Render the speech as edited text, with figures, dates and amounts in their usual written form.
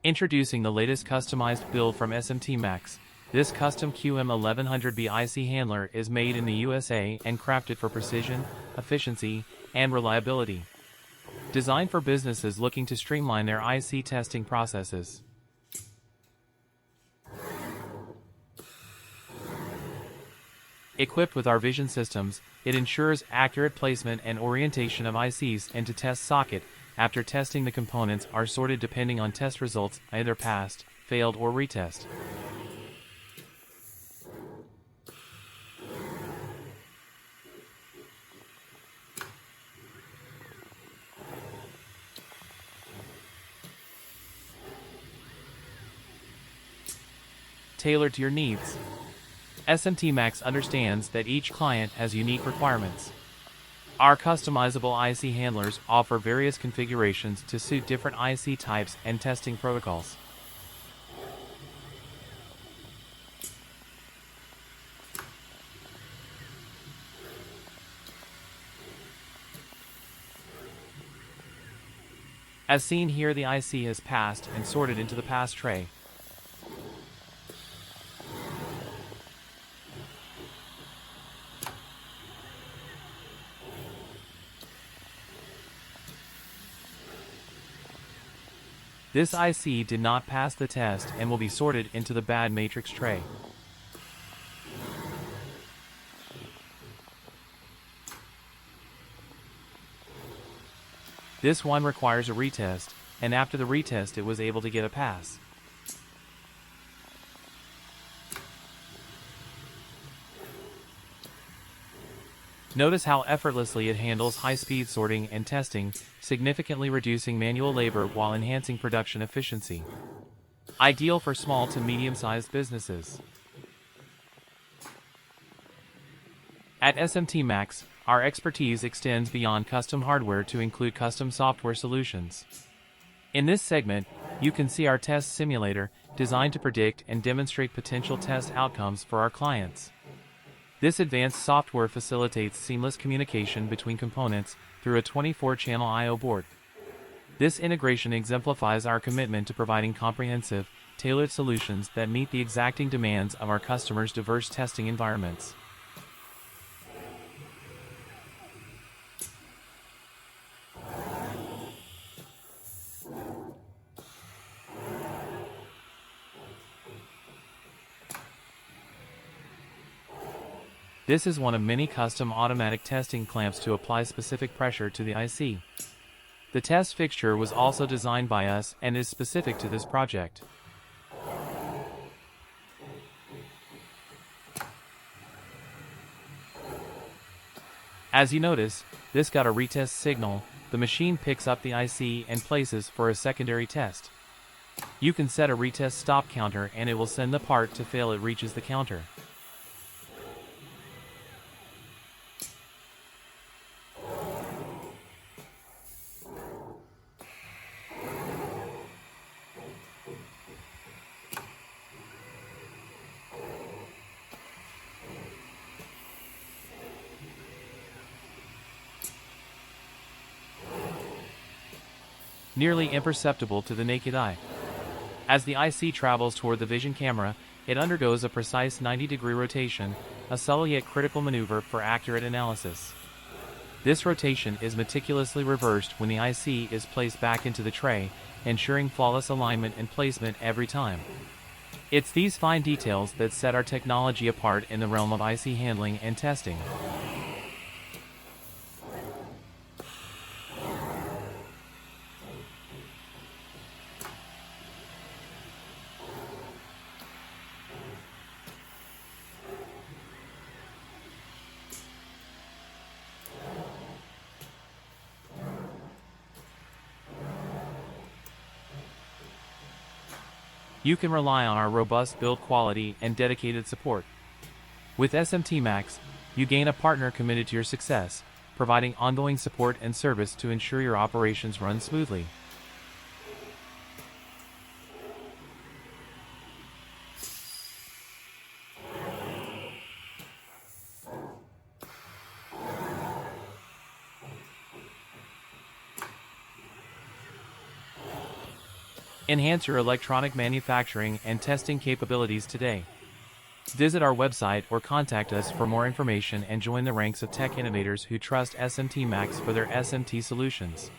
Introducing the latest customized build from SMTmax. This custom QM1100B IC handler is made in the USA and crafted for precision, efficiency, and reliability. Designed for businesses looking to streamline their IC testing processes. Equipped with our vision systems, it ensures accurate placement and orientation of ICs into test socket. After testing, the components are sorted depending on test results, either passed, failed, or retest. Tailored to your needs. SMTmax understands that each client has unique requirements. Our customizable IC handlers offer various configurations to suit different IC types and testing protocols. As seen here, the IC is passed and sorted into the pass tray. This IC did not pass the test and will be sorted into the bad matrix tray. This one requires a retest, and after the retest it was able to get a pass. Notice how effortlessly it handles high-speed sorting and testing, significantly reducing manual labor while enhancing production efficiency. Ideal for small to medium-sized businesses. At SMTmax, our expertise extends beyond custom hardware to include custom software solutions. In this segment, you can see our test simulator, designed to predict and demonstrate potential test outcomes for our clients. This advanced software facilitates seamless communication between components through a 24-channel I/O board. This integration exemplifies our commitment to providing comprehensive, tailored solutions that meet the exacting demands of our customers' diverse testing environments. This is one of many custom automatic testing clamps to apply specific pressure to the IC. The test fixture was also designed by us and is specific to this project. As you notice, this got a retest signal. The machine picks up the IC and places for a secondary test. You can set a retest stop counter and it will send the part to fail it reaches the counter. Nearly imperceptible to the naked eye. As the IC travels toward the vision camera, it undergoes a precise 90-degree rotation, a subtle yet critical maneuver for accurate analysis. This rotation is meticulously reversed when the IC is placed back into the tray, ensuring flawless alignment and placement every time. It's these fine details that set our technology apart in the realm of IC handling and testing. You can rely on our robust build quality and dedicated support. With SMTmax, you gain a partner committed to your success, providing ongoing support and service to ensure your operations run smoothly. Enhance your electronic manufacturing and testing capabilities today. Visit our website or contact us for more information and join the ranks of tech innovators who trust SMTmax for their SMT solutions.